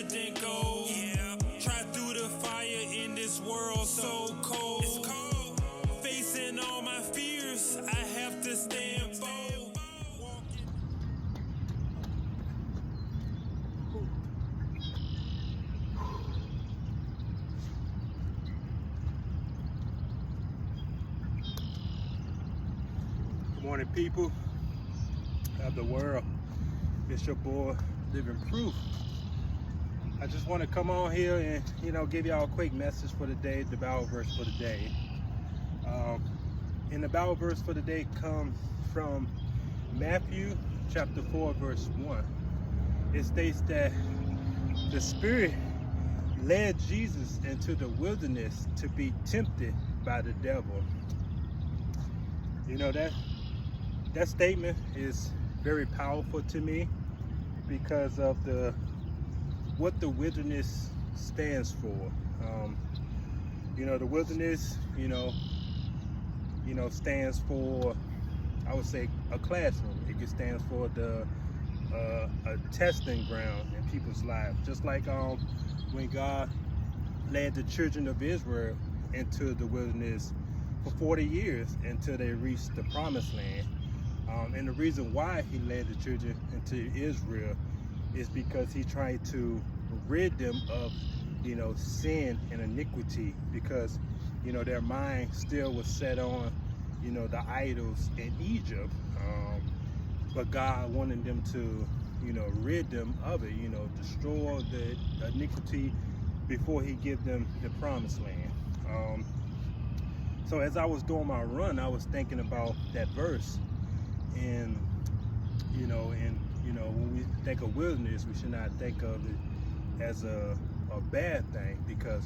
didn't go. Yeah. Try through the fire in this world so cold. It's cold. Facing all my fears, I have to stand bold. Good morning, people of the world. It's your boy, Living Proof. I just want to come on here and, give y'all a quick message for the day, the Bible verse for the day. And the Bible verse for the day comes from Matthew chapter 4, verse 1. It states that the Spirit led Jesus into the wilderness to be tempted by the devil. That statement is very powerful to me because of what the wilderness stands for. The wilderness, stands for, I would say, a classroom. It stands for a testing ground in people's lives. Just like when God led the children of Israel into the wilderness for 40 years until they reached the promised land. And the reason why he led the children into Israel is because he tried to rid them of, sin and iniquity, because, their mind still was set on, the idols in Egypt. But God wanted them to, rid them of it, destroy the iniquity before he give them the promised land. So as I was doing my run, I was thinking about that verse. And when we think of wilderness, we should not think of it as a bad thing, because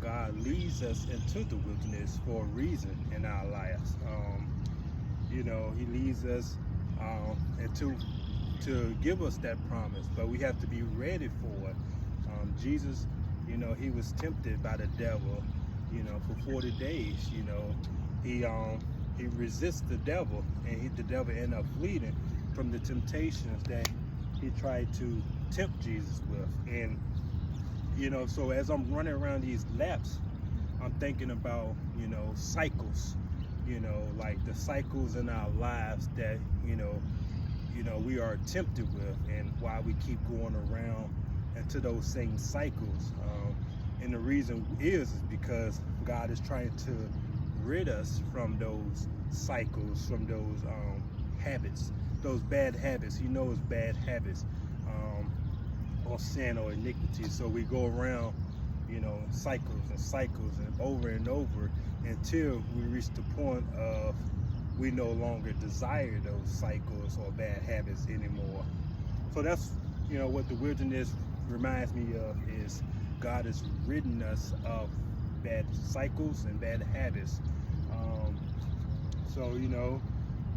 God leads us into the wilderness for a reason in our lives. He leads us to give us that promise, but we have to be ready for it. Jesus, he was tempted by the devil, for 40 days. He resists the devil, and the devil ended up fleeing from the temptations that he tried to tempt Jesus with. And so as I'm running around these laps, I'm thinking about cycles, like the cycles in our lives that we are tempted with, and why we keep going around into those same cycles. And the reason is because God is trying to rid us from those cycles, from those habits, those bad habits. He knows bad habits, or sin or iniquity. So we go around, cycles and cycles and over until we reach the point of we no longer desire those cycles or bad habits anymore. So that's what the wilderness reminds me of, is God has ridden us of bad cycles and bad habits.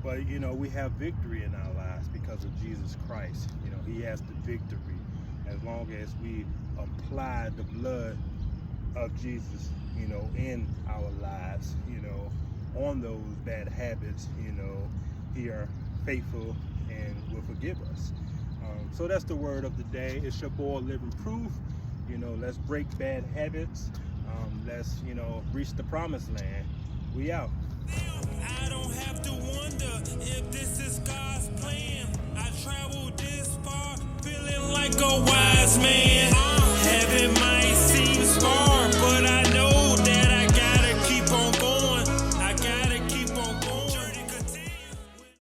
But we have victory in our lives because of Jesus Christ. He has the victory as long as we apply the blood of Jesus, in our lives, on those bad habits. He are faithful and will forgive us. So that's the word of the day. It's your boy, Living Proof. Let's break bad habits. Let's, reach the promised land. We out. I don't have to wonder if this is God's plan. I traveled this far, feeling like a wise man.